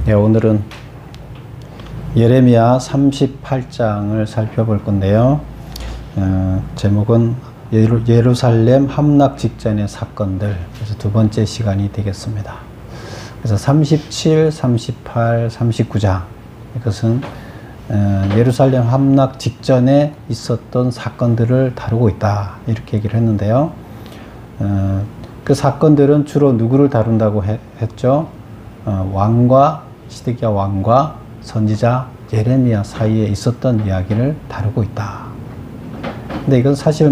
예, 오늘은 예레미야 38장을 살펴볼 건데요. 제목은 예루살렘 함락 직전의 사건들. 그래서 두 번째 시간이 되겠습니다. 그래서 37, 38, 39장. 이것은 예루살렘 함락 직전에 있었던 사건들을 다루고 있다. 이렇게 얘기를 했는데요. 그 사건들은 주로 누구를 다룬다고 했죠? 시드기야 왕과 선지자 예레미야 사이에 있었던 이야기를 다루고 있다. 근데 이건 사실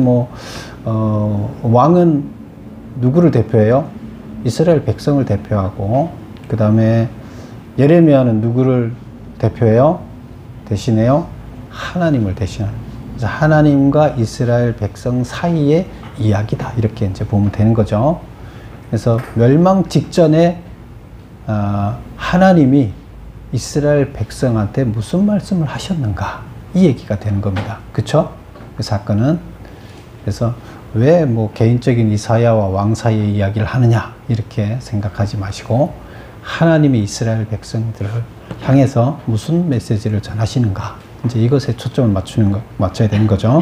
왕은 누구를 대표해요? 이스라엘 백성을 대표하고, 그 다음에 예레미야는 누구를 대표해요? 대신해요? 하나님을 대신하는. 그래서 하나님과 이스라엘 백성 사이의 이야기다. 이렇게 이제 보면 되는 거죠. 그래서 멸망 직전에 하나님이 이스라엘 백성한테 무슨 말씀을 하셨는가, 이 얘기가 되는 겁니다. 그쵸? 그 사건은. 그래서 왜 개인적인 이사야와 왕 사이의 이야기를 하느냐, 이렇게 생각하지 마시고 하나님이 이스라엘 백성들을 향해서 무슨 메시지를 전하시는가, 이제 이것에 초점을 맞춰야 되는 거죠.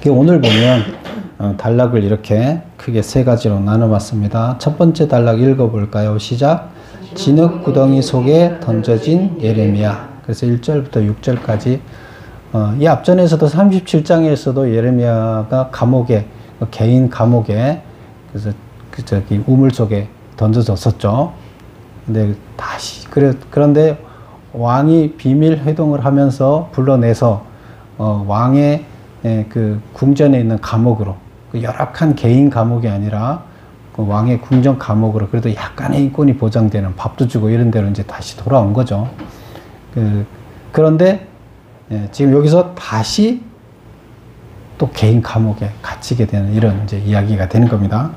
오늘 보면 단락을 이렇게 크게 세 가지로 나눠봤습니다. 첫 번째 단락 읽어볼까요? 시작. 진흙 구덩이 속에 던져진 예레미야. 그래서 1절부터 6절까지. 이 앞전에서도 37장에서도 예레미야가 감옥에, 개인 감옥에, 그래서 우물 속에 던져졌었죠. 근데 그런데 왕이 비밀 회동을 하면서 불러내서 왕의 그 궁전에 있는 감옥으로, 그 열악한 개인 감옥이 아니라 그 왕의 궁전 감옥으로, 그래도 약간의 인권이 보장되는, 밥도 주고 이런 데로 이제 다시 돌아온 거죠. 그런데 지금 여기서 다시 또 개인 감옥에 갇히게 되는 이런 이제 이야기가 되는 겁니다.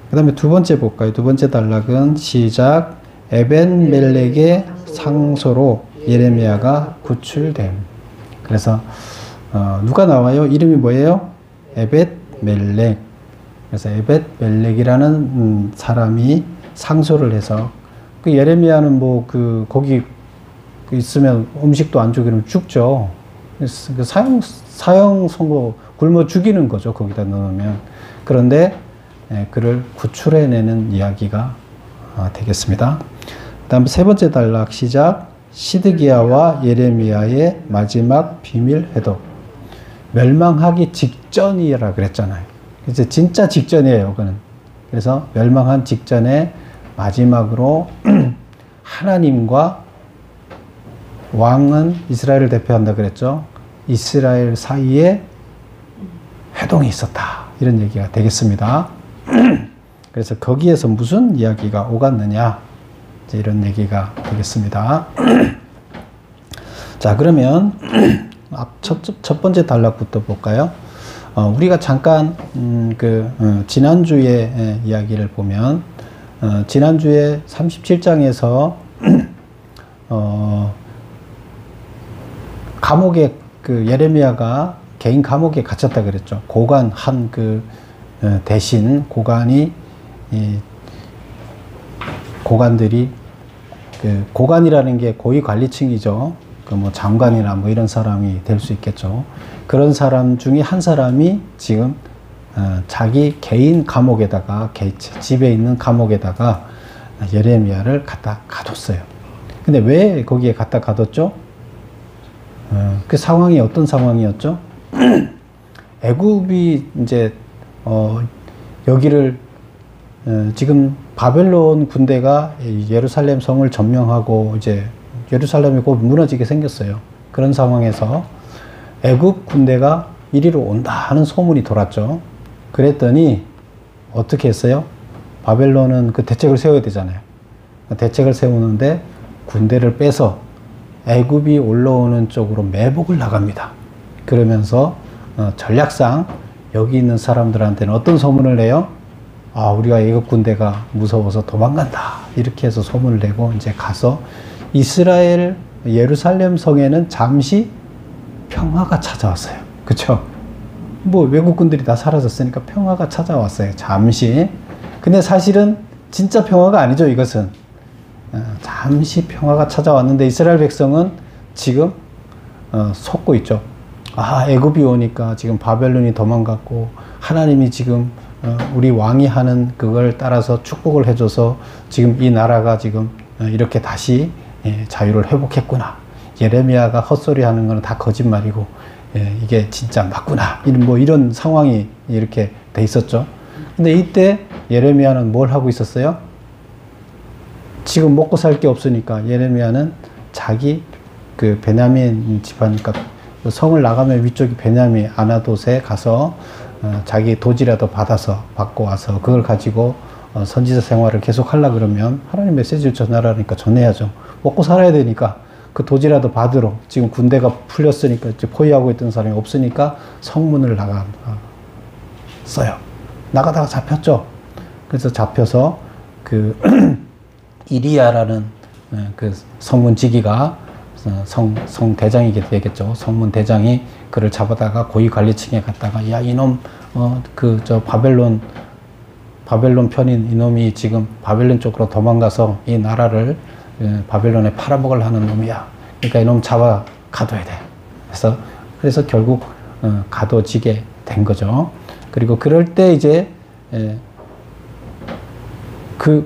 그 다음에 두 번째 볼까요? 두 번째 단락은 시작. 에벤멜렉의 상소로 예레미야가 구출됨. 그래서 누가 나와요? 이름이 뭐예요? 에벳멜렉. 그래서 에벳멜렉이라는 사람이 상소를 해서, 그 예레미야는 거기 있으면 음식도 안 주기는 죽죠. 그 사형 선고, 굶어 죽이는 거죠, 거기다 넣으면. 그런데 그를 구출해내는 이야기가 되겠습니다. 다음 세 번째 단락 시작. 시드기야와 예레미야의 마지막 비밀 회동. 멸망하기 직전이라 그랬잖아요. 이제 진짜 직전이에요, 그는. 그래서 멸망한 직전에 마지막으로 하나님과 왕은 이스라엘을 대표한다 그랬죠. 이스라엘 사이에 회동이 있었다. 이런 얘기가 되겠습니다. 그래서 거기에서 무슨 이야기가 오갔느냐, 이제 이런 얘기가 되겠습니다. 자, 그러면 첫 번째 단락부터 볼까요? 우리가 잠깐 지난주에 이야기를 보면, 지난주에 37장에서 감옥에, 예레미야가 개인 감옥에 갇혔다 그랬죠. 고관 대신 고관들이, 고관이라는 게 고위 관리층이죠. 장관이나 이런 사람이 될 수 있겠죠. 그런 사람 중에 한 사람이 지금 자기 개인 감옥에다가, 집에 있는 감옥에다가 예레미야를 갖다 가뒀어요. 근데 왜 거기에 갖다 가뒀죠? 그 상황이 어떤 상황이었죠? 애굽이 이제 여기를 지금 바벨론 군대가 예루살렘 성을 점령하고 이제 예루살렘이 곧 무너지게 생겼어요. 그런 상황에서 애굽 군대가 이리로 온다 하는 소문이 돌았죠. 그랬더니 어떻게 했어요? 바벨론은 그 대책을 세워야 되잖아요. 대책을 세우는데 군대를 빼서 애굽이 올라오는 쪽으로 매복을 나갑니다. 그러면서 전략상 여기 있는 사람들한테는 어떤 소문을 내요? 우리가 애굽 군대가 무서워서 도망간다. 이렇게 해서 소문을 내고 이제 가서 이스라엘 예루살렘 성에는 잠시 평화가 찾아왔어요. 그쵸? 외국군들이 다 사라졌으니까 평화가 찾아왔어요. 잠시. 근데 사실은 진짜 평화가 아니죠, 이것은. 잠시 평화가 찾아왔는데 이스라엘 백성은 지금 속고 있죠. 아, 애굽이 오니까 지금 바벨론이 도망갔고 하나님이 지금 우리 왕이 하는 그걸 따라서 축복을 해줘서 지금 이 나라가 지금 이렇게 다시 자유를 회복했구나. 예레미야가 헛소리 하는 건 다 거짓말이고 이게 진짜 맞구나. 뭐 이런 상황이 이렇게 돼 있었죠. 근데 이때 예레미야는 뭘 하고 있었어요? 지금 먹고 살 게 없으니까 예레미야는 자기 그 베냐민 집안, 그러니까 성을 나가면 위쪽이 베냐민 아나돗에 가서 자기 도지라도 받고 와서 그걸 가지고 선지자 생활을 계속 하려 그러면 하나님 메시지를 전하라니까 전해야죠. 먹고 살아야 되니까 그 도지라도 받으러 지금 군대가 풀렸으니까 이제 포위하고 있던 사람이 없으니까 성문을 나갔어요. 나가다가 잡혔죠. 그래서 잡혀서 그 이리야라는 그 성문 지기가 성 대장이 되겠죠. 성문 대장이 그를 잡아다가 고위 관리층에 갔다가 야 이놈 바벨론 편인 이놈이 지금 바벨론 쪽으로 도망가서 이 나라를 바벨론에 팔아먹을 하는 놈이야. 그러니까 이놈 잡아 가둬야 돼. 그래서 결국 가둬지게 된 거죠. 그리고 그럴 때 이제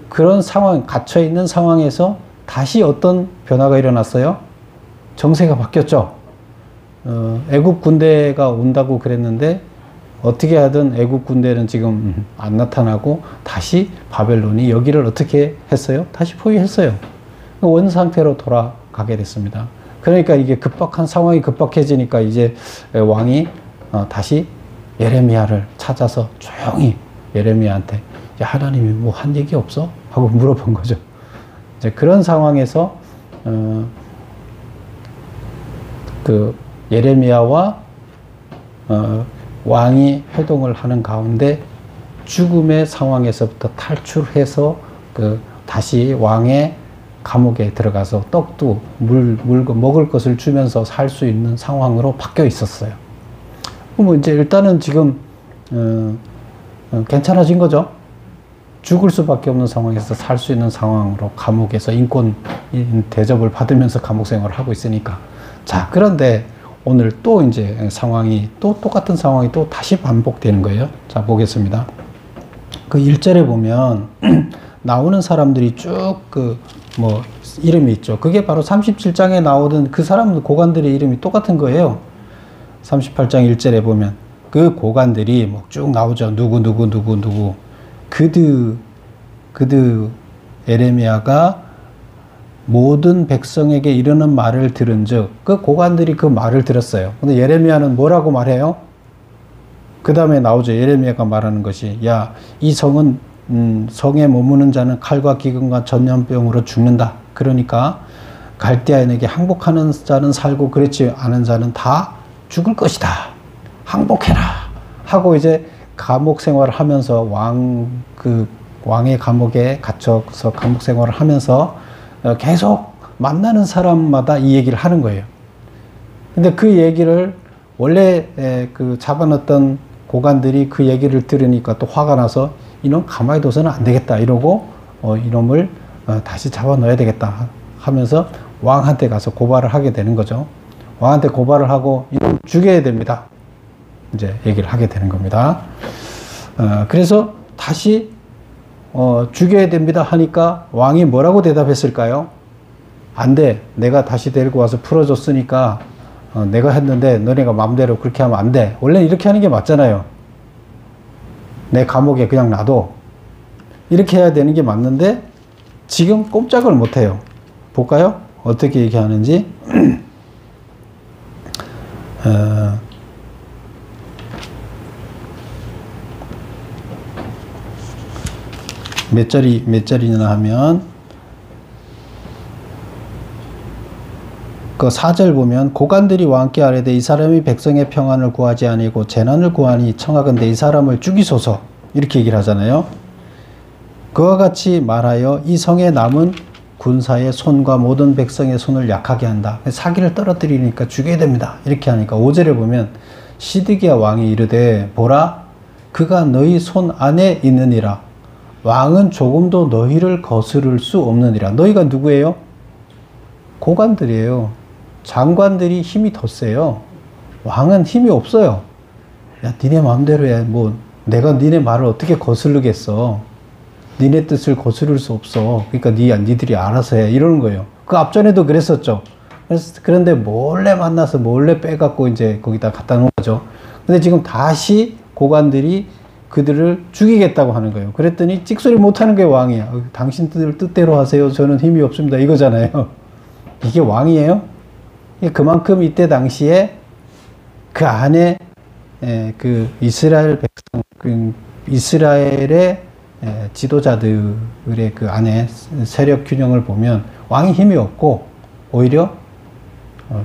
그런 상황, 갇혀 있는 상황에서 다시 어떤 변화가 일어났어요? 정세가 바뀌었죠. 애굽 군대가 온다고 그랬는데 어떻게 하든 애굽 군대는 지금 안 나타나고 다시 바벨론이 여기를 어떻게 했어요? 다시 포위했어요. 원 상태로 돌아가게 됐습니다. 그러니까 이게 상황이 급박해지니까 이제 왕이 다시 예레미야를 찾아서 조용히 예레미야한테 야, 하나님이 뭐 한 얘기 없어? 하고 물어본 거죠. 이제 그런 상황에서 그 예레미야와 왕이 회동을 하는 가운데 죽음의 상황에서부터 탈출해서 다시 왕의 감옥에 들어가서 떡도 먹을 것을 주면서 살 수 있는 상황으로 바뀌어 있었어요. 뭐 이제 일단은 지금 괜찮아진 거죠. 죽을 수밖에 없는 상황에서 살 수 있는 상황으로 감옥에서 인권 대접을 받으면서 감옥 생활을 하고 있으니까. 자, 그런데 오늘 또 이제 상황이 또 똑같은 상황이 또 다시 반복되는 거예요. 자, 보겠습니다. 그 1절에 보면 나오는 사람들이 쭉 뭐 이름이 있죠. 그게 바로 37장에 나오던 그 사람들 고관들의 이름이 똑같은 거예요. 38장 1절에 보면 그 고관들이 뭐 쭉 나오죠. 누구 그드 에레미야가 모든 백성에게 이르는 말을 들은즉 그 고관들이 그 말을 들었어요. 근데 예레미야는 뭐라고 말해요? 그 다음에 나오죠. 예레미야가 말하는 것이 야, 이 성은 성에 머무는 자는 칼과 기근과 전염병으로 죽는다. 그러니까 갈대아인에게 항복하는 자는 살고 그렇지 않은 자는 다 죽을 것이다. 항복해라. 하고 이제 감옥 생활을 하면서 왕의 감옥에 갇혀서 감옥 생활을 하면서 계속 만나는 사람마다 이 얘기를 하는 거예요. 근데 그 얘기를 원래 그 잡아놨던 고관들이 그 얘기를 들으니까 또 화가 나서 이놈 가만히 둬서는 안 되겠다 이러고 이놈을 다시 잡아 넣어야 되겠다 하면서 왕한테 가서 고발을 하게 되는 거죠. 왕한테 고발을 하고 이놈 죽여야 됩니다. 이제 얘기를 하게 되는 겁니다. 그래서 다시 죽여야 됩니다 하니까 왕이 뭐라고 대답했을까요? 안 돼. 내가 다시 데리고 와서 풀어줬으니까 내가 했는데 너네가 마음대로 그렇게 하면 안 돼. 원래 이렇게 하는 게 맞잖아요. 내 감옥에 그냥 놔둬. 이렇게 해야 되는 게 맞는데 지금 꼼짝을 못 해요. 볼까요? 어떻게 얘기하는지. 몇 절이나 하면 그 4절 보면 고관들이 왕께 아뢰되 이 사람이 백성의 평안을 구하지 아니고 재난을 구하니 청하건대 이 사람을 죽이소서 이렇게 얘기를 하잖아요. 그와 같이 말하여 이 성에 남은 군사의 손과 모든 백성의 손을 약하게 한다. 사기를 떨어뜨리니까 죽여야 됩니다. 이렇게 하니까 5절에 보면 시드기야 왕이 이르되 보라 그가 너희 손 안에 있느니라. 왕은 조금도 너희를 거스를 수 없느니라. 너희가 누구예요? 고관들이에요. 장관들이 힘이 더 세요. 왕은 힘이 없어요. 야, 니네 마음대로 해. 뭐 내가 니네 말을 어떻게 거스르겠어. 니네 뜻을 거스를 수 없어. 그러니까 니들이 알아서 해. 이러는 거예요. 그 앞전에도 그랬었죠. 그런데 몰래 만나서 몰래 빼갖고 이제 거기다 갖다 놓은 거죠. 근데 지금 다시 고관들이 그들을 죽이겠다고 하는 거예요. 그랬더니 찍소리 못하는 게 왕이야. 당신들 뜻대로 하세요. 저는 힘이 없습니다. 이거잖아요. 이게 왕이에요? 그만큼 이때 당시에 그 안에 그 이스라엘 백성, 이스라엘의 지도자들의 그 안에 세력 균형을 보면 왕이 힘이 없고 오히려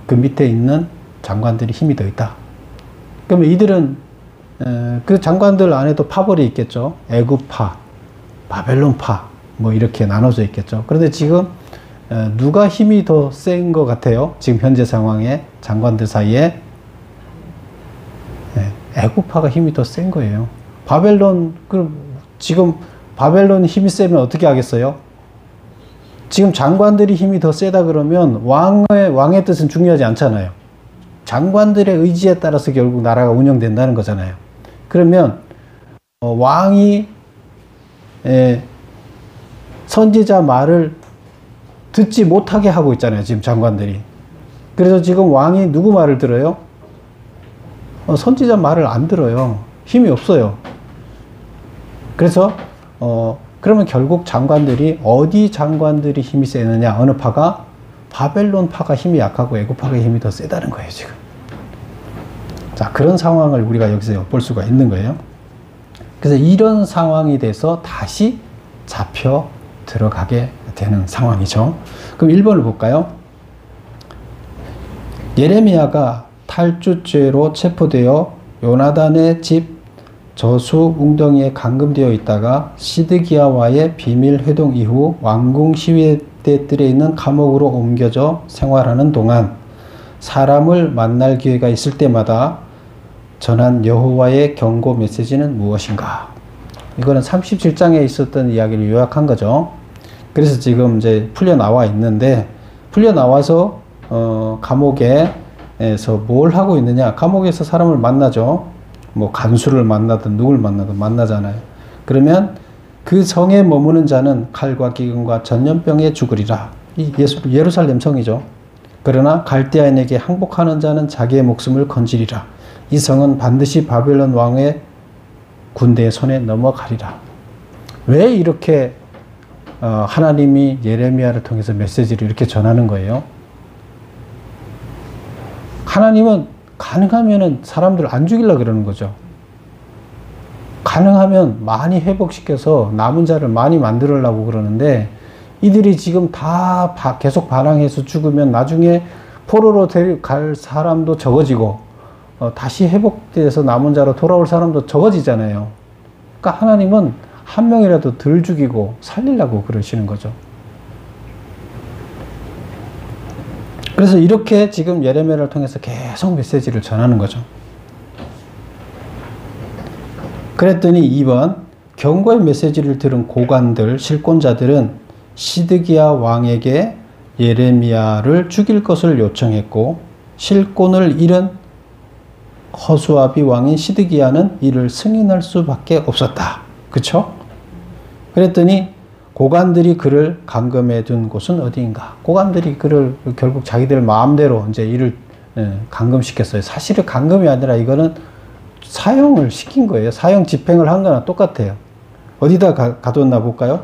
그 밑에 있는 장관들이 힘이 더 있다. 그러면 이들은 그 장관들 안에도 파벌이 있겠죠. 애굽파, 바벨론파 뭐 이렇게 나눠져 있겠죠. 그런데 지금 누가 힘이 더 센 것 같아요? 지금 현재 상황에 장관들 사이에 애굽파가 힘이 더 센 거예요. 지금 바벨론 힘이 세면 어떻게 하겠어요? 지금 장관들이 힘이 더 세다 그러면 왕의 뜻은 중요하지 않잖아요. 장관들의 의지에 따라서 결국 나라가 운영된다는 거잖아요. 그러면 왕이 선지자 말을 듣지 못하게 하고 있잖아요. 지금 장관들이. 그래서 지금 왕이 누구 말을 들어요? 선지자 말을 안 들어요. 힘이 없어요. 그래서 그러면 결국 장관들이 어디 장관들이 힘이 세느냐? 어느 파가? 바벨론 파가 힘이 약하고 애굽파가 힘이 더 세다는 거예요, 지금. 자, 그런 상황을 우리가 여기서 엿볼 수가 있는 거예요. 그래서 이런 상황이 돼서 다시 잡혀 들어가게 되는 상황이죠. 그럼 1번을 볼까요? 예레미야가 탈주죄로 체포되어 요나단의 집 저수 웅덩이에 감금되어 있다가 시드기야와의 비밀 회동 이후 왕궁 시위대 뜰에 있는 감옥으로 옮겨져 생활하는 동안 사람을 만날 기회가 있을 때마다 전한 여호와의 경고 메시지는 무엇인가? 이거는 37장에 있었던 이야기를 요약한 거죠. 그래서 지금 이제 풀려 나와 있는데, 풀려 나와서 감옥에서 뭘 하고 있느냐? 감옥에서 사람을 만나죠. 뭐 간수를 만나든 누굴 만나든 만나잖아요. 그러면 그 성에 머무는 자는 칼과 기근과 전염병에 죽으리라. 이 예루살렘 성이죠. 그러나 갈대아인에게 항복하는 자는 자기의 목숨을 건지리라. 이 성은 반드시 바벨론 왕의 군대의 손에 넘어가리라. 왜 이렇게 하나님이 예레미야를 통해서 메시지를 이렇게 전하는 거예요? 하나님은 가능하면 사람들을 안 죽이려고 그러는 거죠. 가능하면 많이 회복시켜서 남은 자를 많이 만들으려고 그러는데, 이들이 지금 다 계속 반항해서 죽으면 나중에 포로로 갈 사람도 적어지고 다시 회복돼서 남은 자로 돌아올 사람도 적어지잖아요. 그러니까 하나님은 한 명이라도 덜 죽이고 살리려고 그러시는 거죠. 그래서 이렇게 지금 예레미야를 통해서 계속 메시지를 전하는 거죠. 그랬더니 2번, 경고의 메시지를 들은 고관들, 실권자들은 시드기야 왕에게 예레미야를 죽일 것을 요청했고, 실권을 잃은 허수아비 왕인 시드기야는 이를 승인할 수밖에 없었다. 그쵸? 그랬더니 고관들이 그를 감금해 둔 곳은 어디인가? 고관들이 그를 결국 자기들 마음대로 이제 이를 감금시켰어요. 사실은 감금이 아니라 이거는 사형을 시킨 거예요. 사형 집행을 한 거나 똑같아요. 어디다 가뒀나 볼까요?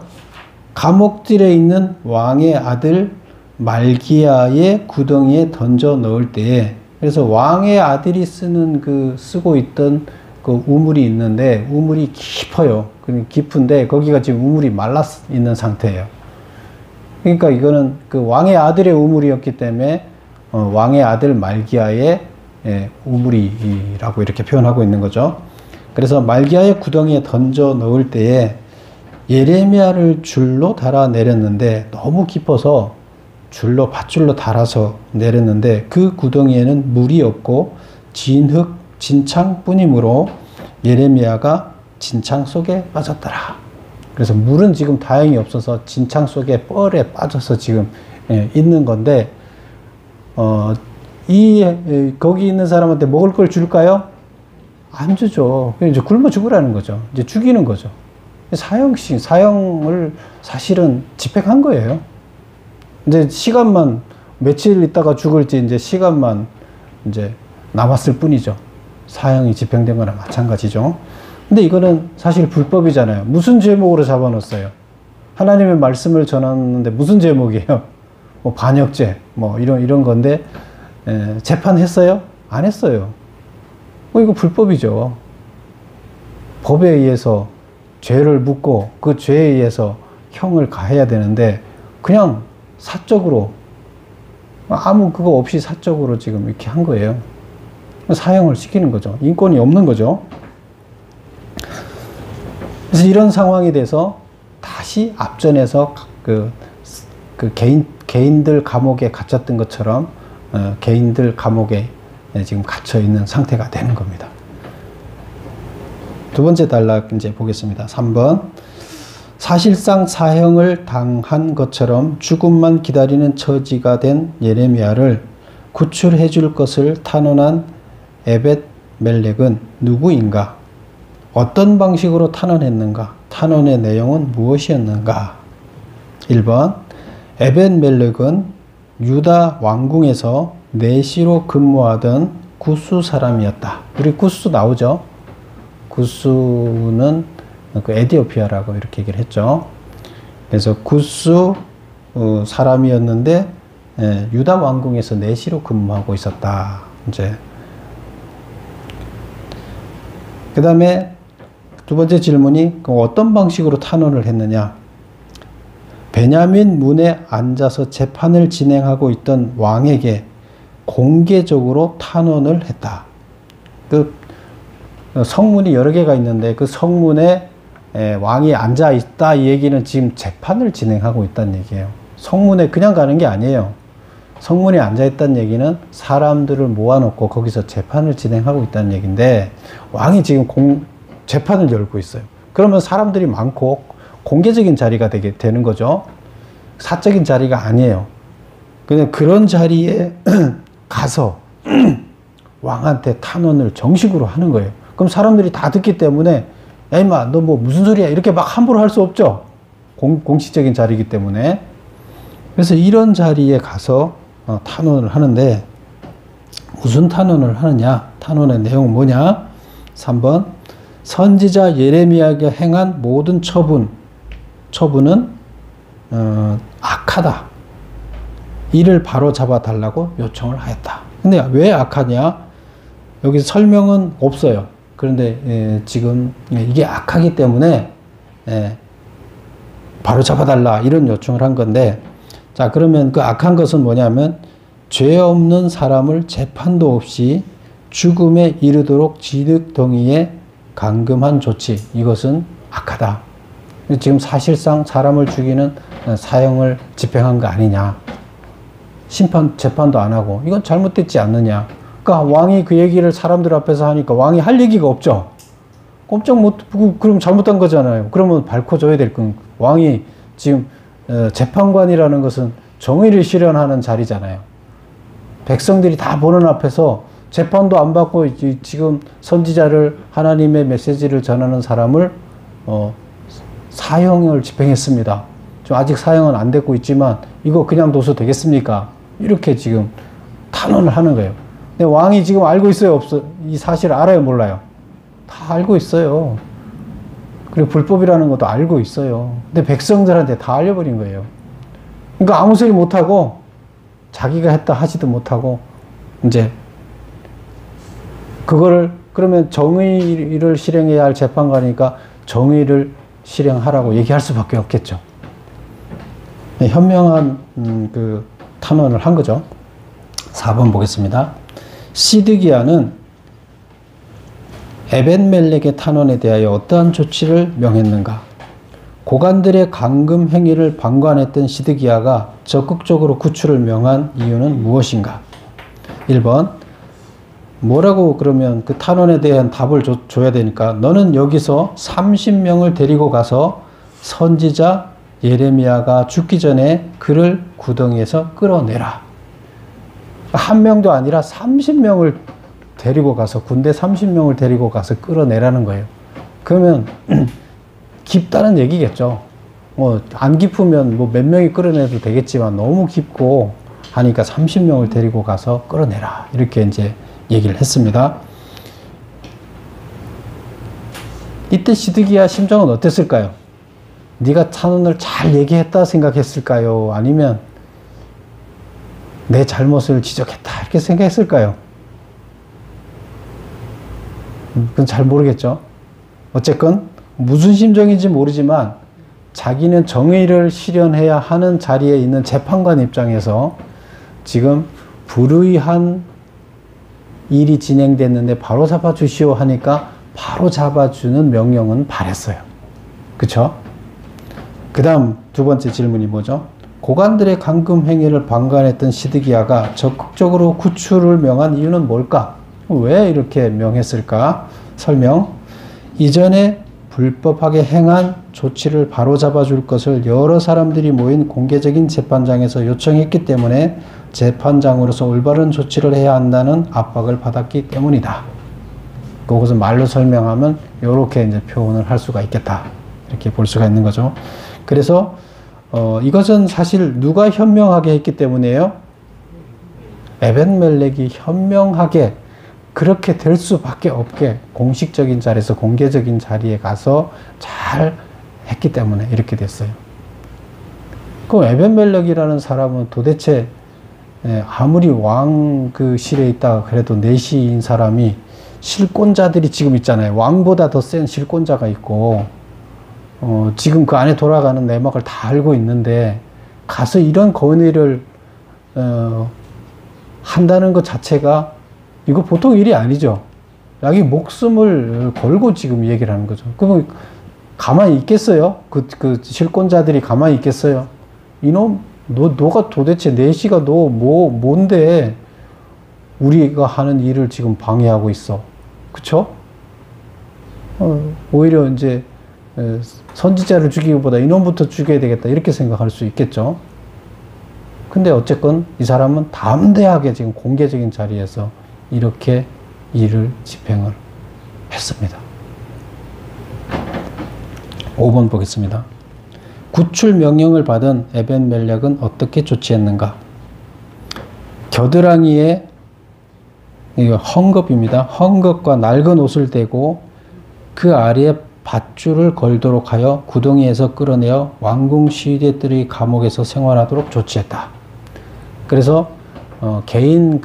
감옥들에 있는 왕의 아들 말기야의 구덩이에 던져 넣을 때에, 그래서 왕의 아들이 쓰고 있던 그 우물이 있는데, 우물이 깊어요. 깊은데 거기가 지금 우물이 말라 있는 상태예요. 그러니까 이거는 그 왕의 아들의 우물이었기 때문에 왕의 아들 말기야의 우물이라고 이렇게 표현하고 있는 거죠. 그래서 말기야의 구덩이에 던져 넣을 때에 예레미야를 줄로 달아 내렸는데, 너무 깊어서 밧줄로 달아서 내렸는데 그 구덩이에는 물이 없고 진흙, 진창뿐이므로 예레미야가 진창 속에 빠졌더라. 그래서 물은 지금 다행히 없어서 진창 속에 뻘에 빠져서 지금 있는 건데, 거기 있는 사람한테 먹을 걸 줄까요? 안 주죠. 이제 굶어 죽으라는 거죠. 이제 죽이는 거죠. 사형을 사실은 집행한 거예요. 이제 시간만, 며칠 있다가 죽을지 이제 시간만 이제 남았을 뿐이죠. 사형이 집행된 거나 마찬가지죠. 근데 이거는 사실 불법이잖아요. 무슨 제목으로 잡아놓았어요? 하나님의 말씀을 전하는데 무슨 제목이에요? 뭐 반역죄, 뭐 이런 건데, 재판했어요? 안 했어요. 이거 불법이죠. 법에 의해서 죄를 묻고 그 죄에 의해서 형을 가해야 되는데, 그냥 사적으로, 아무 그거 없이 사적으로 지금 이렇게 한 거예요. 사형을 시키는 거죠. 인권이 없는 거죠. 그래서 이런 상황이 돼서 다시 앞전에서 그 개인들 감옥에 갇혔던 것처럼 개인들 감옥에 지금 갇혀 있는 상태가 되는 겁니다. 두 번째 단락 이제 보겠습니다. 3번. 사실상 사형을 당한 것처럼 죽음만 기다리는 처지가 된 예레미야를 구출해 줄 것을 탄원한 에벳멜렉은 누구인가? 어떤 방식으로 탄원했는가? 탄원의 내용은 무엇이었는가? 1번. 에벳멜렉은 유다 왕궁에서 내시로 근무하던 구스 사람이었다. 우리 구스 나오죠? 구스는 그 에디오피아라고 이렇게 얘기를 했죠. 그래서 구스 사람이었는데 유다 왕궁에서 내시로 근무하고 있었다. 이제 그 다음에 두 번째 질문이 어떤 방식으로 탄원을 했느냐? 베냐민 문에 앉아서 재판을 진행하고 있던 왕에게 공개적으로 탄원을 했다. 그 성문이 여러 개가 있는데 그 성문에 왕이 앉아 있다 이 얘기는 지금 재판을 진행하고 있다는 얘기예요. 성문에 그냥 가는 게 아니에요. 성문에 앉아 있다는 얘기는 사람들을 모아놓고 거기서 재판을 진행하고 있다는 얘기인데, 왕이 지금 재판을 열고 있어요. 그러면 사람들이 많고 공개적인 자리가 되는 거죠. 사적인 자리가 아니에요. 그냥 그런 자리에 가서 왕한테 탄원을 정식으로 하는 거예요. 그럼 사람들이 다 듣기 때문에, 야 임마 너 뭐 무슨 소리야 이렇게 막 함부로 할 수 없죠. 공식적인 자리이기 때문에. 그래서 이런 자리에 가서 탄원을 하는데, 무슨 탄원을 하느냐? 탄원의 내용은 뭐냐? 3번. 선지자 예레미야에게 행한 모든 처분은 악하다. 이를 바로 잡아 달라고 요청을 하였다. 근데 왜 악하냐? 여기 설명은 없어요. 그런데 지금 이게 악하기 때문에 바로 잡아달라 이런 요청을 한 건데, 자 그러면 그 악한 것은 뭐냐면 죄 없는 사람을 재판도 없이 죽음에 이르도록 지득덩이에 감금한 조치, 이것은 악하다. 지금 사실상 사람을 죽이는 사형을 집행한 거 아니냐. 재판도 안 하고 이건 잘못됐지 않느냐. 그러니까 왕이 그 얘기를 사람들 앞에서 하니까 왕이 할 얘기가 없죠. 꼼짝 못, 그럼 잘못한 거잖아요. 그러면 밝혀줘야 될 건, 왕이 지금 재판관이라는 것은 정의를 실현하는 자리잖아요. 백성들이 다 보는 앞에서 재판도 안 받고 지금 선지자를, 하나님의 메시지를 전하는 사람을 사형을 집행했습니다. 좀 아직 사형은 안 됐고 있지만 이거 그냥 둬서 되겠습니까? 이렇게 지금 탄원을 하는 거예요. 근데 왕이 지금 알고 있어요, 없어요? 이 사실을 알아요, 몰라요? 다 알고 있어요. 그리고 불법이라는 것도 알고 있어요. 근데 백성들한테 다 알려버린 거예요. 그러니까 아무 소리 못하고 자기가 했다 하지도 못하고 이제 그거를, 그러면 정의를 실행해야 할 재판관이니까 정의를 실행하라고 얘기할 수밖에 없겠죠. 현명한 그 탄원을 한 거죠. 4번 보겠습니다. 시드기야는 에벳멜렉의 탄원에 대하여 어떠한 조치를 명했는가? 고관들의 감금 행위를 방관했던 시드기야가 적극적으로 구출을 명한 이유는 무엇인가? 1번. 뭐라고 그러면 그 탄원에 대한 답을 줘야 되니까, 너는 여기서 30명을 데리고 가서 선지자 예레미야가 죽기 전에 그를 구덩이에서 끌어내라. 한 명도 아니라 30명을 데리고 가서, 군대 30명을 데리고 가서 끌어내라는 거예요. 그러면 깊다는 얘기겠죠. 뭐 안 깊으면 뭐 몇 명이 끌어내도 되겠지만 너무 깊고 하니까 30명을 데리고 가서 끌어내라. 이렇게 이제 얘기를 했습니다. 이때 시드기야 심정은 어땠을까요? 네가 찬원을 잘 얘기했다 생각했을까요? 아니면 내 잘못을 지적했다 이렇게 생각했을까요? 그건 잘 모르겠죠. 어쨌건 무슨 심정인지 모르지만 자기는 정의를 실현해야 하는 자리에 있는 재판관 입장에서 지금 불의한 일이 진행됐는데 바로 잡아주시오 하니까 바로 잡아주는 명령은 발했어요. 그쵸? 그 다음 두 번째 질문이 뭐죠? 고관들의 감금 행위를 방관했던 시드기야가 적극적으로 구출을 명한 이유는 뭘까? 왜 이렇게 명했을까? 설명. 이전에 불법하게 행한 조치를 바로잡아 줄 것을 여러 사람들이 모인 공개적인 재판장에서 요청했기 때문에 재판장으로서 올바른 조치를 해야 한다는 압박을 받았기 때문이다. 그것을 말로 설명하면 이렇게 이제 표현을 할 수가 있겠다. 이렇게 볼 수가 있는 거죠. 그래서 이것은 사실 누가 현명하게 했기 때문이에요? 에벤멜렉이 현명하게 그렇게 될 수밖에 없게 공식적인 자리에서 공개적인 자리에 가서 잘 했기 때문에 이렇게 됐어요. 그럼 에벤멜렉이라는 사람은 도대체 아무리 왕 그 실에 있다가 그래도 내시인 사람이 실권자들이 지금 있잖아요. 왕보다 더 센 실권자가 있고 지금 그 안에 돌아가는 내막을 다 알고 있는데 가서 이런 건의를 한다는 것 자체가 이거 보통 일이 아니죠. 자기 목숨을 걸고 지금 얘기를 하는 거죠. 그러면 가만히 있겠어요? 그 실권자들이 가만히 있겠어요? 이놈, 너가 도대체 내시가 뭔데 우리가 하는 일을 지금 방해하고 있어. 그쵸? 오히려 이제 선지자를 죽이기보다 이놈부터 죽여야 되겠다 이렇게 생각할 수 있겠죠. 근데 어쨌건 이 사람은 담대하게 지금 공개적인 자리에서 이렇게 일을 집행을 했습니다. 5번 보겠습니다. 구출 명령을 받은 에벤멜렉은 어떻게 조치했는가? 겨드랑이에 이거 헝겊입니다. 헝겊과 낡은 옷을 대고 그 아래에 밧줄을 걸도록 하여 구덩이에서 끌어내어 왕궁 시위대들의 감옥에서 생활하도록 조치했다. 그래서 개인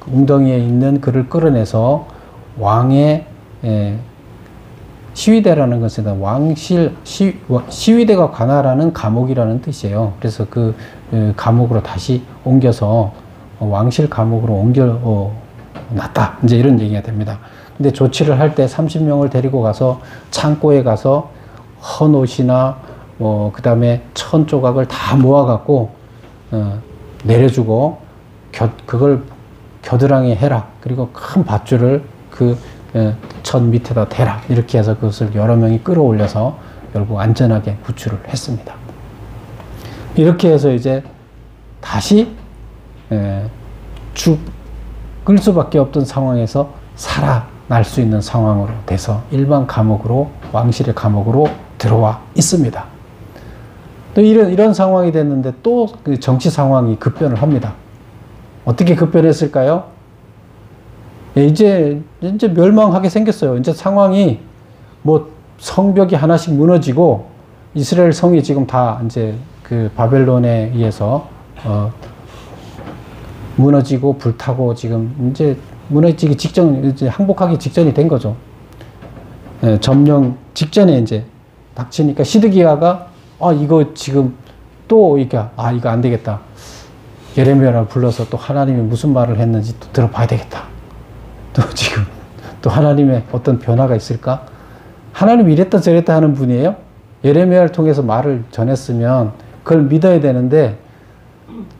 웅덩이에 있는 그를 끌어내서 왕의 시위대라는 것은 왕실 시위대가 관할하는 감옥이라는 뜻이에요. 그래서 그 감옥으로 다시 옮겨서 왕실 감옥으로 옮겨 놨다. 이제 이런 얘기가 됩니다. 근데 조치를 할 때 30명을 데리고 가서 창고에 가서 헌 옷이나 그 다음에 천 조각을 다 모아갖고 내려주고 그걸 겨드랑이에 해라. 그리고 큰 밧줄을 그 천 밑에다 대라. 이렇게 해서 그것을 여러 명이 끌어올려서 결국 안전하게 구출을 했습니다. 이렇게 해서 이제 다시 죽을 수밖에 없던 상황에서 살아날 수 있는 상황으로 돼서 일반 감옥으로 왕실의 감옥으로 들어와 있습니다. 또 이런 상황이 됐는데 또 그 정치 상황이 급변을 합니다. 어떻게 급변했을까요? 이제 멸망하게 생겼어요. 이제 상황이 뭐 성벽이 하나씩 무너지고 이스라엘 성이 지금 다 이제 그 바벨론에 의해서 무너지고 불타고 지금 이제 무너지기 직전, 이제 항복하기 직전이 된 거죠. 점령 직전에 이제 닥치니까 시드기야가 이거 지금 또 이거 안 되겠다. 예레미야를 불러서 또 하나님이 무슨 말을 했는지 또 들어봐야 되겠다. 또 지금 또 하나님의 어떤 변화가 있을까? 하나님이 이랬다 저랬다 하는 분이에요. 예레미야를 통해서 말을 전했으면 그걸 믿어야 되는데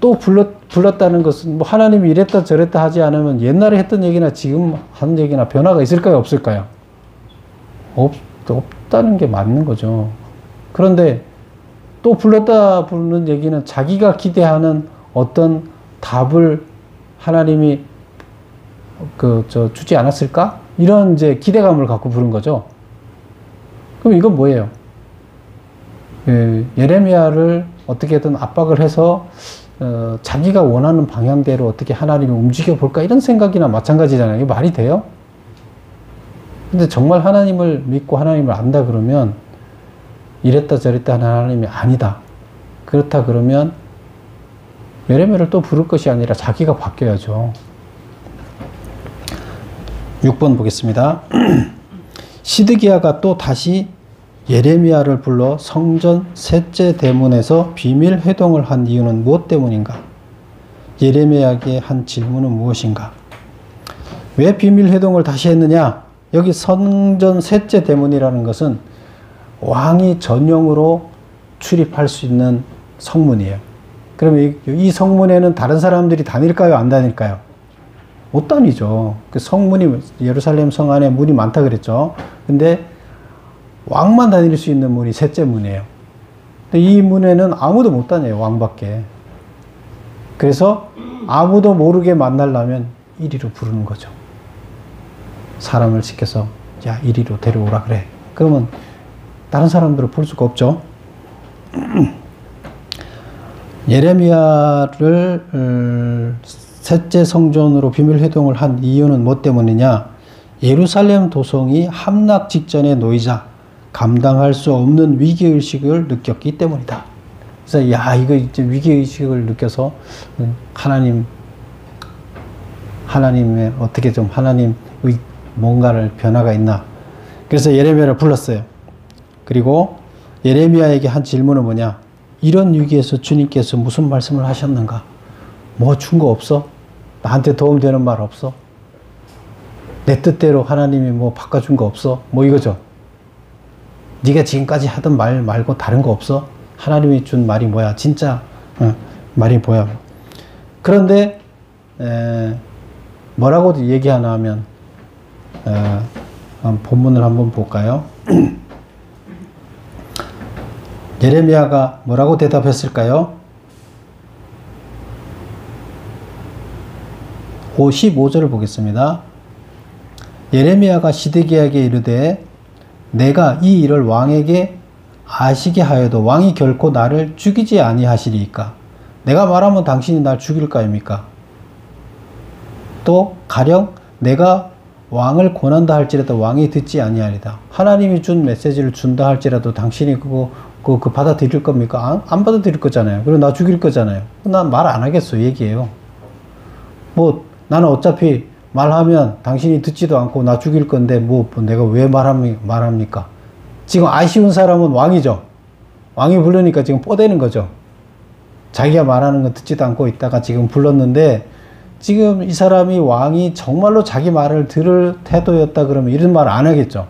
또 불렀다는 것은 뭐 하나님이 이랬다 저랬다 하지 않으면 옛날에 했던 얘기나 지금 하는 얘기나 변화가 있을까요? 없을까요? 없다는 게 맞는 거죠. 그런데 또 불렀다 부르는 얘기는 자기가 기대하는 어떤 답을 하나님이 주지 않았을까? 이런 이제 기대감을 갖고 부른 거죠. 그럼 이건 뭐예요? 예레미야를 어떻게든 압박을 해서 자기가 원하는 방향대로 어떻게 하나님을 움직여 볼까 이런 생각이나 마찬가지잖아요. 이거 말이 돼요? 근데 정말 하나님을 믿고 하나님을 안다 그러면 이랬다 저랬다 하는 하나님이 아니다. 그렇다 그러면 예레미야를 또 부를 것이 아니라 자기가 바뀌어야죠. 6번 보겠습니다. 시드기야가 또 다시 예레미야를 불러 성전 셋째 대문에서 비밀 회동을 한 이유는 무엇 때문인가? 예레미야에게 한 질문은 무엇인가? 왜 비밀 회동을 다시 했느냐? 여기 성전 셋째 대문이라는 것은 왕이 전용으로 출입할 수 있는 성문이에요. 그러면 이 성문에는 다른 사람들이 다닐까요? 안 다닐까요? 못 다니죠. 그 성문이, 예루살렘 성 안에 문이 많다 그랬죠. 근데 왕만 다닐 수 있는 문이 셋째 문이에요. 근데 이 문에는 아무도 못 다녀요. 왕밖에. 그래서 아무도 모르게 만나려면 이리로 부르는 거죠. 사람을 시켜서 야, 이리로 데려오라 그래. 그러면 다른 사람들을 볼 수가 없죠. 예레미야를 셋째 성전으로 비밀 회동을 한 이유는 뭐 때문이냐? 예루살렘 도성이 함락 직전에 놓이자 감당할 수 없는 위기의식을 느꼈기 때문이다. 그래서 야, 이거 이제 위기의식을 느껴서 하나님의 어떻게 좀 하나님의 뭔가를 변화가 있나. 그래서 예레미야를 불렀어요. 그리고 예레미야에게 한 질문은 뭐냐? 이런 위기에서 주님께서 무슨 말씀을 하셨는가? 뭐 준 거 없어? 나한테 도움되는 말 없어? 내 뜻대로 하나님이 뭐 바꿔준 거 없어? 뭐 이거죠. 네가 지금까지 하던 말 말고 다른 거 없어? 하나님이 준 말이 뭐야? 진짜 말이 뭐야? 그런데 뭐라고 얘기하나 하면 본문을 한번 볼까요? 예레미야가 뭐라고 대답했을까요? 15절을 보겠습니다. 예레미야가 시드기야에게 이르되 내가 이 일을 왕에게 아시게 하여도 왕이 결코 나를 죽이지 아니하시리이까? 내가 말하면 당신이 날 죽일까입니까? 또 가령 내가 왕을 권한다 할지라도 왕이 듣지 아니하리다. 하나님이 준 메시지를 준다 할지라도 당신이 그거 받아들일 겁니까? 안 받아들일 거잖아요. 그리고 나 죽일 거잖아요. 난 말 안 하겠어. 얘기해요. 뭐 나는 어차피 말하면 당신이 듣지도 않고 나 죽일 건데 뭐 내가 왜 말합니까? 지금 아쉬운 사람은 왕이죠. 왕이 부르니까 지금 뽀대는 거죠. 자기가 말하는 거 듣지도 않고 있다가 지금 불렀는데 지금 이 사람이 왕이 정말로 자기 말을 들을 태도였다 그러면 이런 말 안 하겠죠.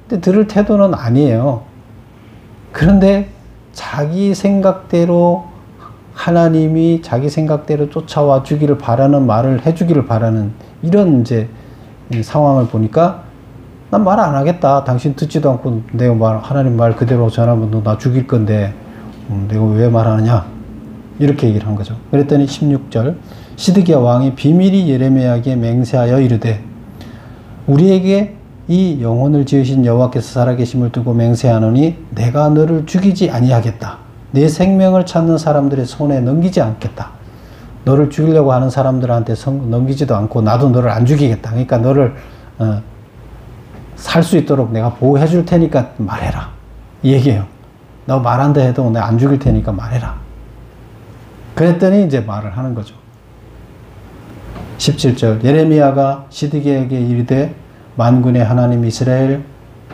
근데 들을 태도는 아니에요. 그런데 자기 생각대로 하나님이 자기 생각대로 쫓아와 주기를 바라는 말을 해주기를 바라는 이런 이제 상황을 보니까 난 말 안 하겠다. 당신 듣지도 않고 내가 하나님 말 그대로 전하면 너 나 죽일 건데 내가 왜 말하느냐? 이렇게 얘기를 한 거죠. 그랬더니 16절 시드기야 왕이 비밀히 예레미야에게 맹세하여 이르되 우리에게 이 영혼을 지으신 여호와께서 살아계심을 두고 맹세하노니 내가 너를 죽이지 아니하겠다. 내 생명을 찾는 사람들의 손에 넘기지 않겠다. 너를 죽이려고 하는 사람들한테 넘기지도 않고 나도 너를 안 죽이겠다. 그러니까 너를 살 수 있도록 내가 보호해 줄 테니까 말해라. 이 얘기예요. 너 말한다 해도 내가 안 죽일 테니까 말해라. 그랬더니 이제 말을 하는 거죠. 17절 예레미야가 시드기야에게 이르되 만군의 하나님 이스라엘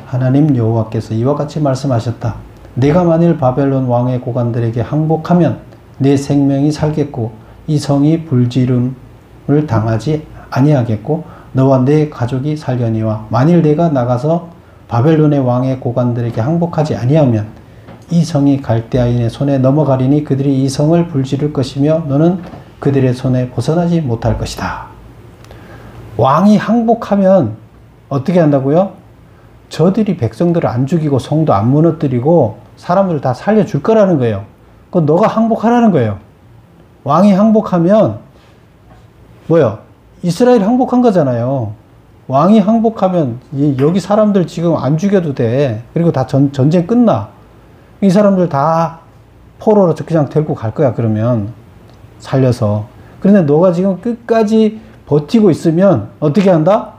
하나님 여호와께서 이와 같이 말씀하셨다. 내가 만일 바벨론 왕의 고관들에게 항복하면 내 생명이 살겠고 이 성이 불지름을 당하지 아니하겠고 너와 내 가족이 살려니와 만일 내가 나가서 바벨론의 왕의 고관들에게 항복하지 아니하면 이 성이 갈대아인의 손에 넘어가리니 그들이 이 성을 불지를 것이며 너는 그들의 손에 벗어나지 못할 것이다. 왕이 항복하면 어떻게 한다고요? 저들이 백성들을 안 죽이고 성도 안 무너뜨리고 사람들 다 살려줄 거라는 거예요. 그건 너가 항복하라는 거예요. 왕이 항복하면 뭐요? 이스라엘이 항복한 거잖아요. 왕이 항복하면 여기 사람들 지금 안 죽여도 돼. 그리고 다 전쟁 끝나. 이 사람들 다 포로로 그냥 데리고 갈 거야. 그러면 살려서. 그런데 너가 지금 끝까지 버티고 있으면 어떻게 한다?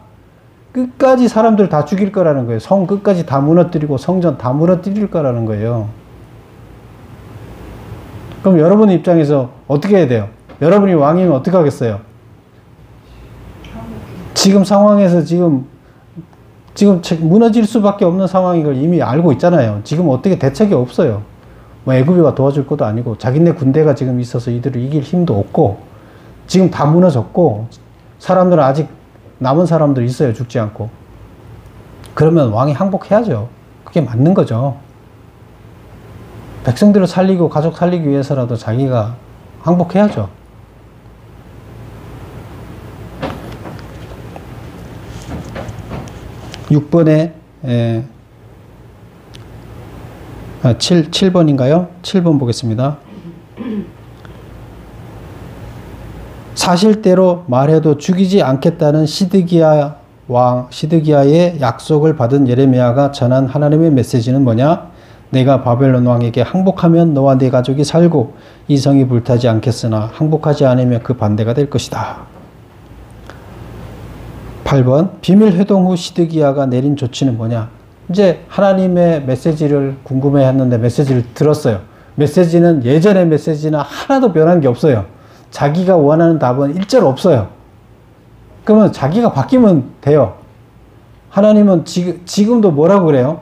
끝까지 사람들 다 죽일 거라는 거예요. 성 끝까지 다 무너뜨리고 성전 다 무너뜨릴 거라는 거예요. 그럼 여러분 입장에서 어떻게 해야 돼요? 여러분이 왕이면 어떻게 하겠어요? 지금 상황에서 지금 무너질 수밖에 없는 상황인 걸 이미 알고 있잖아요. 지금 어떻게 대책이 없어요. 뭐 애굽이가 도와줄 것도 아니고 자기네 군대가 지금 있어서 이들을 이길 힘도 없고 지금 다 무너졌고 사람들은 아직 남은 사람들 있어요. 죽지 않고. 그러면 왕이 항복해야죠. 그게 맞는 거죠. 백성들을 살리고 가족 살리기 위해서라도 자기가 항복해야죠. (6번에) 7번인가요? 7번 보겠습니다. 사실대로 말해도 죽이지 않겠다는 시드기야의 약속을 받은 예레미야가 전한 하나님의 메시지는 뭐냐? 내가 바벨론 왕에게 항복하면 너와 네 가족이 살고 이 성이 불타지 않겠으나 항복하지 않으면 그 반대가 될 것이다. 8번 비밀 회동 후 시드기야가 내린 조치는 뭐냐? 이제 하나님의 메시지를 궁금해했는데 메시지를 들었어요. 메시지는 예전의 메시지나 하나도 변한 게 없어요. 자기가 원하는 답은 일절 없어요. 그러면 자기가 바뀌면 돼요. 하나님은 지금도 뭐라고 그래요?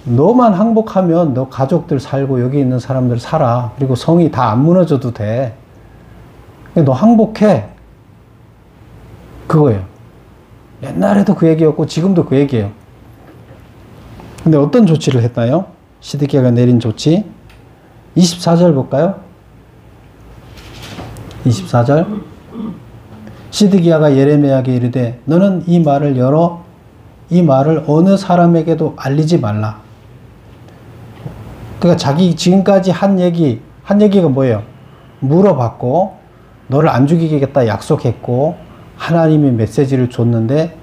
너만 항복하면 너 가족들 살고 여기 있는 사람들 살아. 그리고 성이 다 안 무너져도 돼. 너 항복해. 그거예요. 옛날에도 그 얘기였고 지금도 그 얘기예요. 근데 어떤 조치를 했나요? 시드기야가 내린 조치. 24절 볼까요? 24절. 시드기야가 예레미야에게 이르되 너는 이 말을 어느 사람에게도 알리지 말라. 그러니까 자기 지금까지 한 얘기가 뭐예요? 물어봤고 너를 안 죽이겠다 약속했고 하나님이 메시지를 줬는데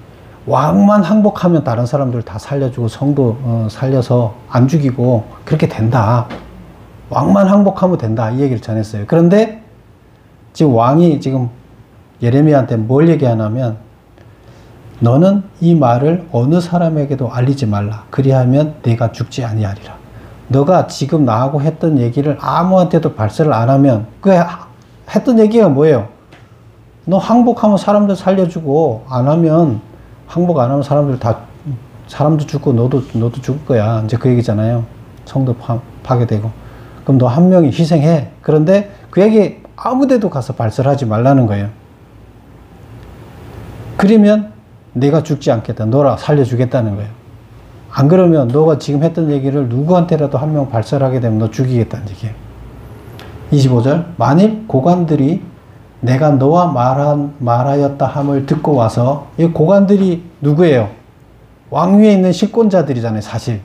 왕만 항복하면 다른 사람들 다 살려주고 성도 살려서 안 죽이고 그렇게 된다. 왕만 항복하면 된다. 이 얘기를 전했어요. 그런데 지금 왕이 지금 예레미야한테 뭘 얘기하냐면 너는 이 말을 어느 사람에게도 알리지 말라. 그리하면 내가 죽지 아니하리라. 너가 지금 나하고 했던 얘기를 아무한테도 발설을 안 하면 그 했던 얘기가 뭐예요? 너 항복하면 사람들 살려주고 안 하면 항복 안 하면 사람도 죽고 너도 죽을 거야. 이제 그 얘기잖아요. 성도 파괴되고. 그럼 너 한 명이 희생해. 그런데 그 얘기 아무데도 가서 발설하지 말라는 거예요. 그러면 내가 죽지 않겠다. 너라 살려주겠다는 거예요. 안 그러면 너가 지금 했던 얘기를 누구한테라도 한 명 발설하게 되면 너 죽이겠다는 얘기예요. 25절. 만일 고관들이 내가 너와 말하였다 함을 듣고 와서, 이 고관들이 누구예요? 왕 위에 있는 실권자들이잖아요, 사실.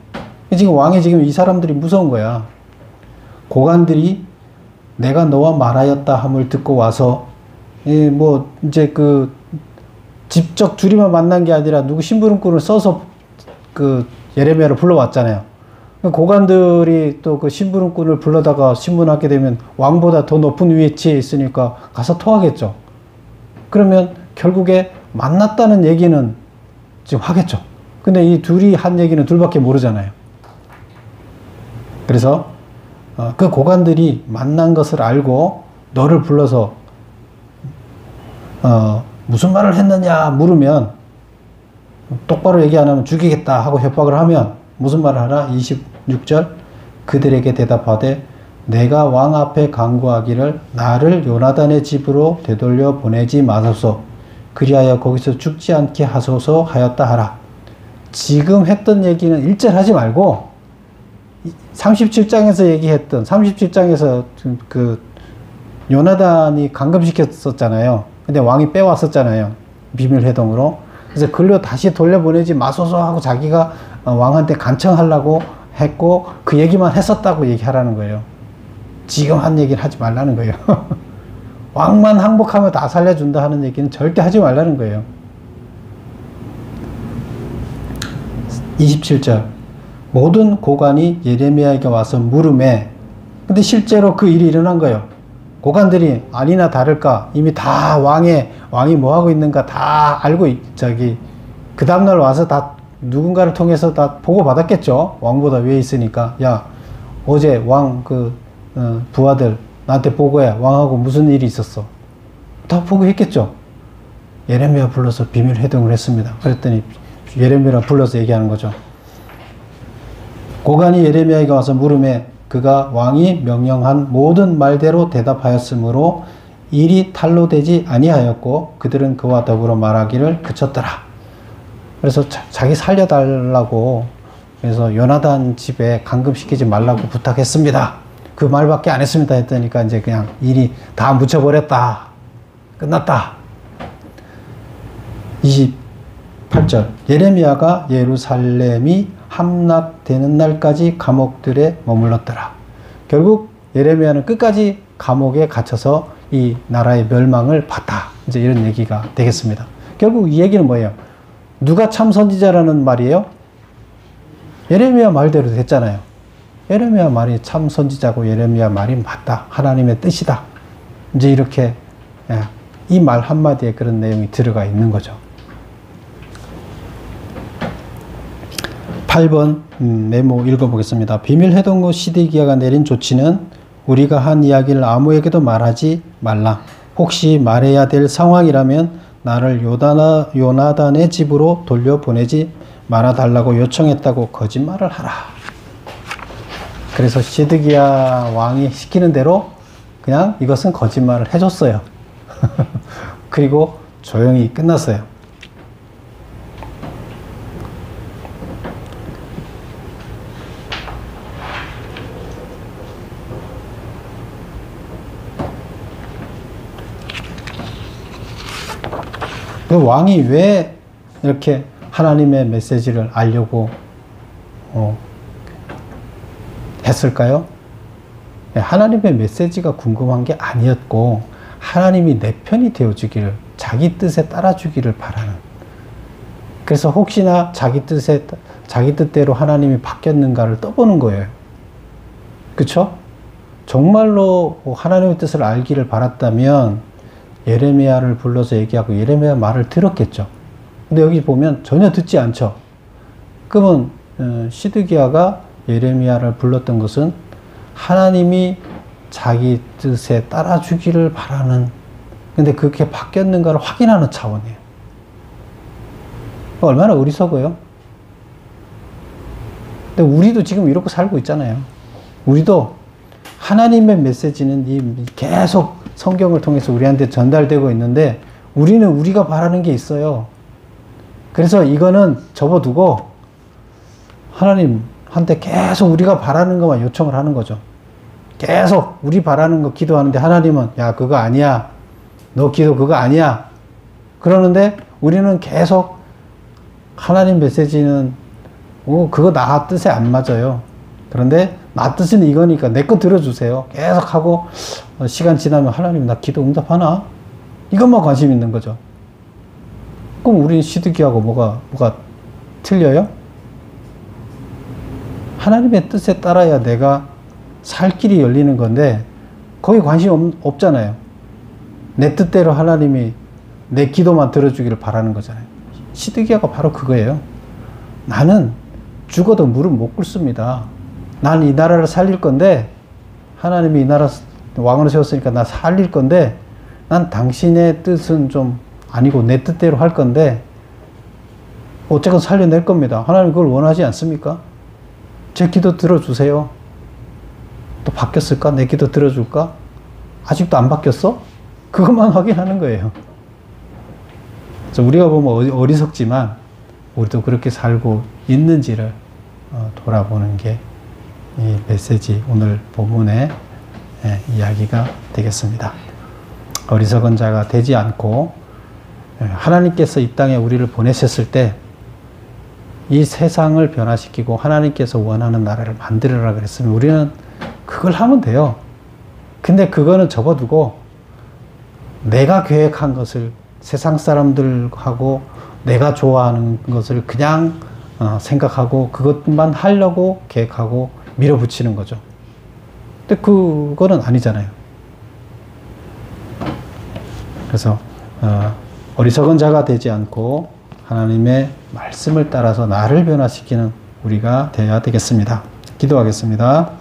지금 왕이 지금 이 사람들이 무서운 거야. 고관들이 내가 너와 말하였다 함을 듣고 와서, 이제 직접 둘이만 만난 게 아니라 누구 심부름꾼을 써서 예레미야를 불러왔잖아요. 고관들이 또 그 심부름꾼을 불러다가 신문하게 되면 왕보다 더 높은 위치에 있으니까 가서 토하겠죠. 그러면 결국에 만났다는 얘기는 지금 하겠죠. 근데 이 둘이 한 얘기는 둘밖에 모르잖아요. 그래서 그 고관들이 만난 것을 알고 너를 불러서 무슨 말을 했느냐 물으면 똑바로 얘기 안 하면 죽이겠다 하고 협박을 하면 무슨 말을 하라? 26절. 그들에게 대답하되 내가 왕 앞에 간구하기를 나를 요나단의 집으로 되돌려 보내지 마소서. 그리하여 거기서 죽지 않게 하소서 하였다 하라. 지금 했던 얘기는 일절하지 말고 37장에서 얘기했던 37장에서 요나단이 감금시켰었잖아요. 근데 왕이 빼왔었잖아요. 비밀회동으로. 그래서 글로 다시 돌려보내지 마소서 하고 자기가 왕한테 간청하려고 했고 그 얘기만 했었다고 얘기하라는 거예요. 지금 한 얘기를 하지 말라는 거예요. 왕만 항복하면 다 살려준다 하는 얘기는 절대 하지 말라는 거예요. 27절 모든 고관이 예레미야에게 와서 물으매. 근데 실제로 그 일이 일어난 거예요. 고관들이 아니나 다를까 이미 다 왕이 뭐 하고 있는가 다 알고 그 다음날 와서 다 누군가를 통해서 다 보고 받았겠죠. 왕보다 위에 있으니까. 야, 어제 왕 부하들 나한테 보고해. 왕하고 무슨 일이 있었어. 다 보고했겠죠. 예레미야 불러서 비밀 회동을 했습니다. 그랬더니 예레미야 불러서 얘기하는 거죠. 고관이 예레미야에게 와서 물으매 그가 왕이 명령한 모든 말대로 대답하였으므로 일이 탄로되지 아니하였고 그들은 그와 더불어 말하기를 그쳤더라. 그래서 자기 살려달라고 그래서 요나단 집에 감금시키지 말라고 부탁했습니다. 그 말밖에 안 했습니다 했더니까 이제 그냥 일이 다 묻혀버렸다. 끝났다. 28절 예레미야가 예루살렘이 함락되는 날까지 감옥들에 머물렀더라. 결국 예레미야는 끝까지 감옥에 갇혀서 이 나라의 멸망을 봤다. 이제 이런 얘기가 되겠습니다. 결국 이 얘기는 뭐예요? 누가 참 선지자라는 말이에요? 예레미야 말대로 됐잖아요. 예레미야 말이 참 선지자고 예레미야 말이 맞다. 하나님의 뜻이다. 이제 이렇게 이 말 한마디에 그런 내용이 들어가 있는 거죠. 8번 메모 읽어보겠습니다. 비밀 회동 후 시드기야가 내린 조치는 우리가 한 이야기를 아무에게도 말하지 말라. 혹시 말해야 될 상황이라면 나를 요나단의 집으로 돌려보내지 말아달라고 요청했다고 거짓말을 하라. 그래서 시드기야 왕이 시키는 대로 그냥 이것은 거짓말을 해줬어요. 그리고 조용히 끝났어요. 그 왕이 왜 이렇게 하나님의 메시지를 알려고 했을까요? 하나님의 메시지가 궁금한 게 아니었고 하나님이 내 편이 되어주기를 자기 뜻에 따라주기를 바라는. 그래서 혹시나 자기 뜻대로 하나님이 바뀌었는가를 떠보는 거예요. 그쵸? 정말로 하나님의 뜻을 알기를 바랐다면 예레미야를 불러서 얘기하고 예레미야 말을 들었겠죠. 근데 여기 보면 전혀 듣지 않죠. 그러면 시드기야가 예레미야를 불렀던 것은 하나님이 자기 뜻에 따라주기를 바라는, 근데 그렇게 바뀌었는가를 확인하는 차원이에요. 얼마나 어리석어요. 근데 우리도 지금 이렇게 살고 있잖아요. 우리도 하나님의 메시지는 계속 성경을 통해서 우리한테 전달되고 있는데 우리는 우리가 바라는 게 있어요. 그래서 이거는 접어두고 하나님한테 계속 우리가 바라는 것만 요청을 하는 거죠. 계속 우리 바라는 거 기도하는데 하나님은 야 그거 아니야. 너 기도 그거 아니야. 그러는데 우리는 계속 하나님 메시지는 그거 나 뜻에 안 맞아요. 그런데 나 뜻은 이거니까 내 거 들어주세요. 계속 하고 시간 지나면 하나님 나 기도 응답하나? 이것만 관심 있는 거죠. 그럼 우리는 시드기하고 뭐가 틀려요? 하나님의 뜻에 따라야 내가 살 길이 열리는 건데 거기 관심 없잖아요. 내 뜻대로 하나님이 내 기도만 들어주기를 바라는 거잖아요. 시드기야가 바로 그거예요. 나는 죽어도 무릎 못 꿇습니다. 난 이 나라를 살릴 건데 하나님이 이 나라 왕으로 세웠으니까 나 살릴 건데 난 당신의 뜻은 좀 아니고 내 뜻대로 할 건데 어쨌건 살려낼 겁니다. 하나님 그걸 원하지 않습니까? 제 기도 들어주세요. 또 바뀌었을까? 내 기도 들어줄까? 아직도 안 바뀌었어? 그것만 확인하는 거예요. 그래서 우리가 보면 어리석지만 우리도 그렇게 살고 있는지를 돌아보는 게 이 메시지 오늘 본문의 이야기가 되겠습니다. 어리석은 자가 되지 않고 하나님께서 이 땅에 우리를 보내셨을 때 이 세상을 변화시키고 하나님께서 원하는 나라를 만들어라 그랬으면 우리는 그걸 하면 돼요. 근데 그거는 접어두고 내가 계획한 것을 세상 사람들하고 내가 좋아하는 것을 그냥 생각하고 그것만 하려고 계획하고 밀어붙이는 거죠. 근데 그거는 아니잖아요. 그래서 어리석은 자가 되지 않고 하나님의 말씀을 따라서 나를 변화시키는 우리가 되어야 되겠습니다. 기도하겠습니다.